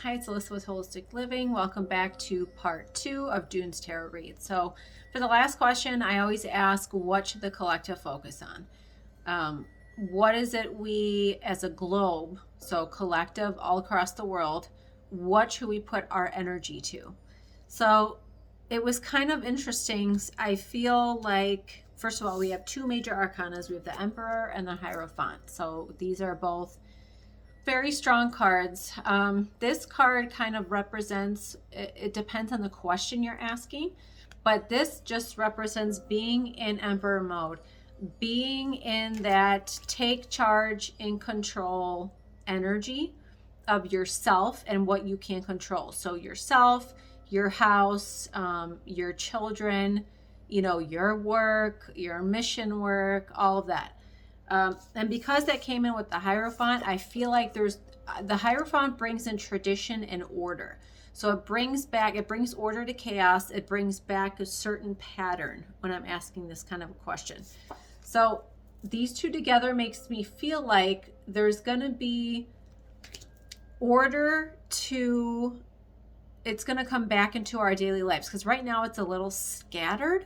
Hi, it's Alyssa with Holistic Living. Welcome back to part 2 of Dune's Tarot Read. So, for the last question, I always ask, what should the collective focus on? What is it we, as a globe, so collective all across the world, what should we put our energy to? So, it was kind of interesting. I feel like, first of all, we have two major arcanas. We have the Emperor and the Hierophant. So, these are both very strong cards. This card kind of represents, it depends on the question you're asking, but this just represents being in Emperor mode, being in that take charge and control energy of yourself and what you can control. So yourself, your house, your children, your work, your mission work, all of that. And because that came in with the Hierophant, I feel like the Hierophant brings in tradition and order. So it brings order to chaos. It brings back a certain pattern when I'm asking this kind of a question. So these two together makes me feel like there's going to be order it's going to come back into our daily lives, because right now it's a little scattered.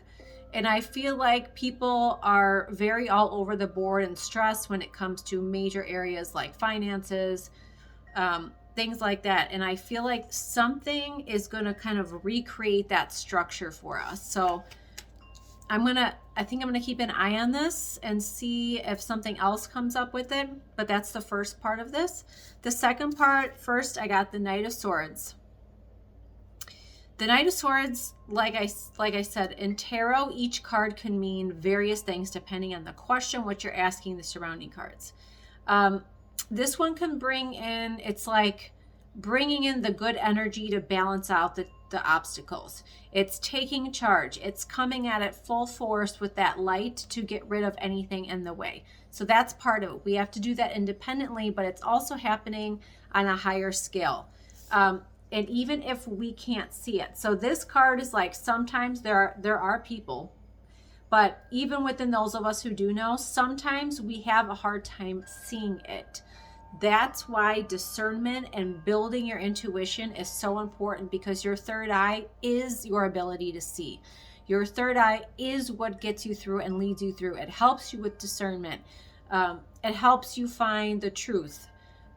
And I feel like people are very all over the board and stressed when it comes to major areas like finances, things like that. And I feel like something is going to kind of recreate that structure for us. So I think I'm going to keep an eye on this and see if something else comes up with it. But that's the first part of this. The second part, first, I got the Knight of Swords. The Knight of Swords, like I said, in tarot, each card can mean various things depending on the question, what you're asking the surrounding cards. This one can it's like bringing in the good energy to balance out the obstacles. It's taking charge. It's coming at it full force with that light to get rid of anything in the way. So that's part of it. We have to do that independently, but it's also happening on a higher scale. And even if we can't see it. So this card is like, sometimes there are people, but even within those of us who do know, sometimes we have a hard time seeing it. That's why discernment and building your intuition is so important, because your third eye is your ability to see. Your third eye is what gets you through and leads you through. It helps you with discernment. It helps you find the truth.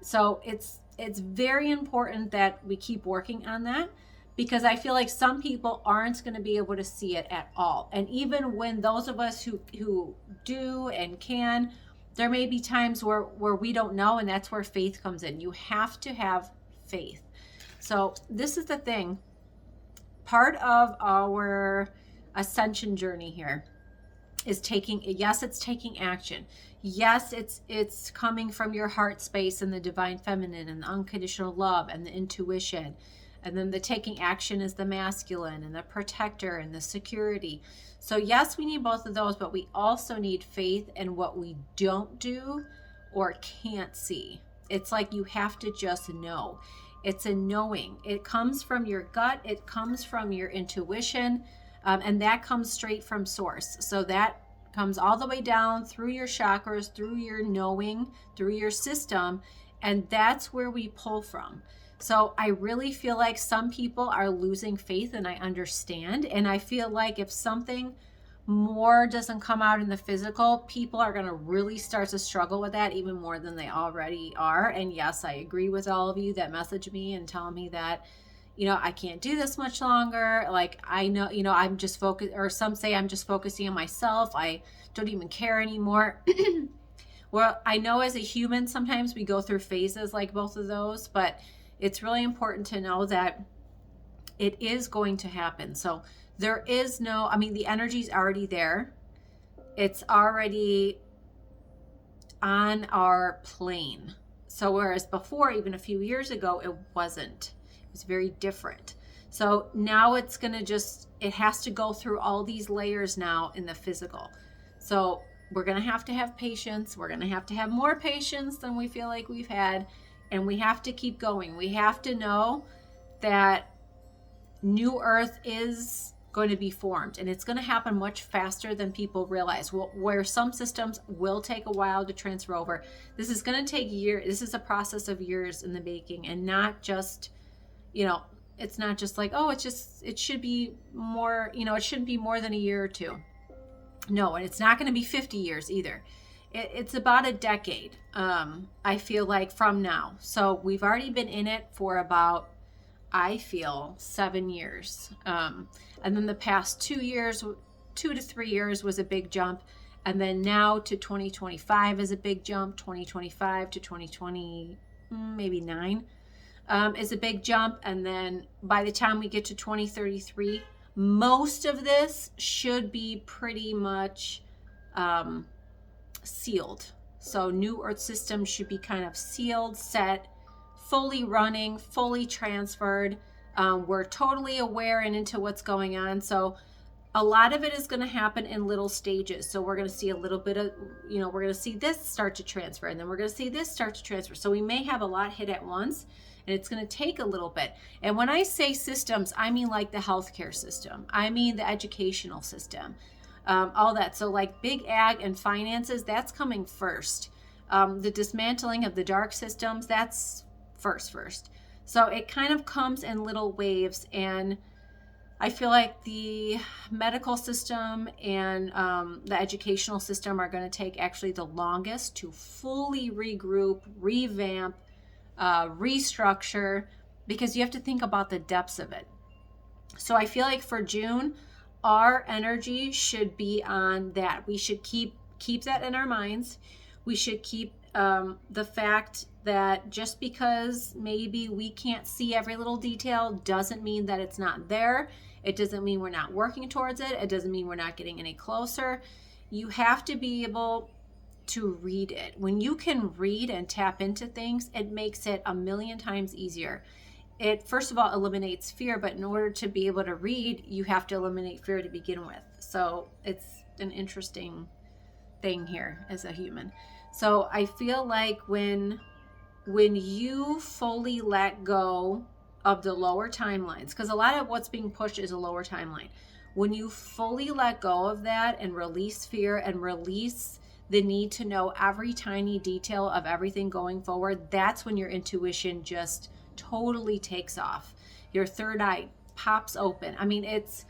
So it's very important that we keep working on that, because I feel like some people aren't going to be able to see it at all. And even when those of us who do and can, there may be times where we don't know, and that's where faith comes in. You have to have faith. So this is the thing. Part of our ascension journey here is taking action. Yes, it's coming from your heart space and the divine feminine and the unconditional love and the intuition. And then the taking action is the masculine and the protector and the security. So yes, we need both of those, but we also need faith in what we don't do or can't see. It's like you have to just know. It's a knowing. It comes from your gut. It comes from your intuition. And that comes straight from source. So that comes all the way down through your chakras, through your knowing, through your system. And that's where we pull from. So I really feel like some people are losing faith, and I understand. And I feel like if something more doesn't come out in the physical, people are going to really start to struggle with that even more than they already are. And yes, I agree with all of you that message me and tell me that, I can't do this much longer. Like, I know, I'm just focused, or some say I'm just focusing on myself. I don't even care anymore. Well, I know as a human, sometimes we go through phases like both of those, but it's really important to know that it is going to happen. So there is the energy's already there. It's already on our plane. So whereas before, even a few years ago, it wasn't. It was very different. So now it has to go through all these layers now in the physical. So we're going to have patience. We're going to have more patience than we feel like we've had. And we have to keep going. We have to know that New Earth is going to be formed, and it's going to happen much faster than people realize. Where some systems will take a while to transfer over, this is going to take years. This is a process of years in the making, and not just you know, it's not just like, oh, it should be more, it shouldn't be more than a year or two. No, and it's not going to be 50 years either. It's about a decade, I feel like, from now. So we've already been in it for about, I feel, 7 years. And then the past 2 years, 2 to 3 years was a big jump. And then now to 2025 is a big jump. 2025 to 2020, maybe 9, is a big jump. And then by the time we get to 2033, most of this should be pretty much sealed. So new Earth system should be kind of sealed, set, fully running, fully transferred. We're totally aware and into what's going on. So a lot of it is going to happen in little stages. So we're going to see a little bit of, we're going to see this start to transfer, and then we're going to see this start to transfer. So we may have a lot hit at once, and it's going to take a little bit. And when I say systems, I mean like the healthcare system. I mean the educational system, all that. So like big ag and finances, that's coming first. The dismantling of the dark systems, that's first. So it kind of comes in little waves, and I feel like the medical system and the educational system are going to take actually the longest to fully regroup, revamp, restructure, because you have to think about the depths of it. So I feel like for June, our energy should be on that. We should keep that in our minds. We should keep the fact that just because maybe we can't see every little detail doesn't mean that it's not there. It doesn't mean we're not working towards it. It doesn't mean we're not getting any closer. You have to be able to read it. When you can read and tap into things, it makes it a million times easier. It, first of all, eliminates fear, but in order to be able to read, you have to eliminate fear to begin with. So it's an interesting thing here as a human. So I feel like when you fully let go of the lower timelines, because a lot of what's being pushed is a lower timeline. When you fully let go of that and release fear and release the need to know every tiny detail of everything going forward, that's when your intuition just totally takes off. Your third eye pops open. I mean, it's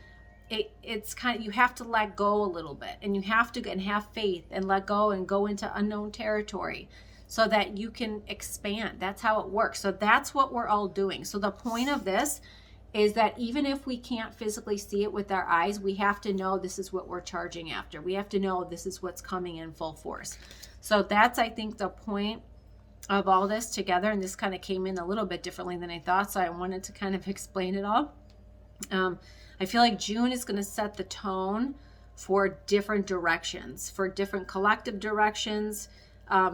kind of, you have to let go a little bit, and you have to and have faith and let go and go into unknown territory so that you can expand. That's how it works. So that's what we're all doing. So the point of this is that even if we can't physically see it with our eyes, we have to know this is what we're charging after. We have to know this is what's coming in full force. So that's, I think, the point of all this together. And this kind of came in a little bit differently than I thought, so I wanted to kind of explain it all. I feel like June is going to set the tone for different directions, for different collective directions,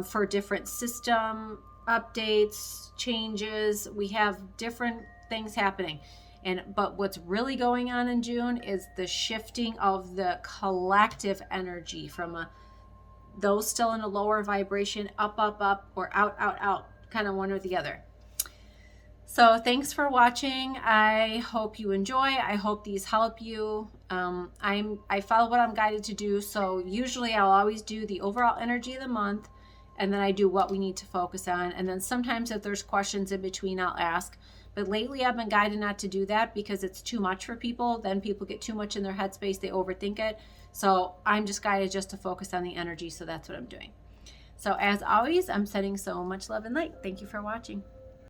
for different system updates, changes. We have different things happening. But what's really going on in June is the shifting of the collective energy from those still in a lower vibration, up, or out, kind of one or the other. So thanks for watching. I hope you enjoy. I hope these help you. I follow what I'm guided to do. So usually I'll always do the overall energy of the month, and then I do what we need to focus on. And then sometimes if there's questions in between, I'll ask. But lately I've been guided not to do that because it's too much for people. Then people get too much in their headspace. They overthink it. So I'm just guided just to focus on the energy. So that's what I'm doing. So as always, I'm sending so much love and light. Thank you for watching.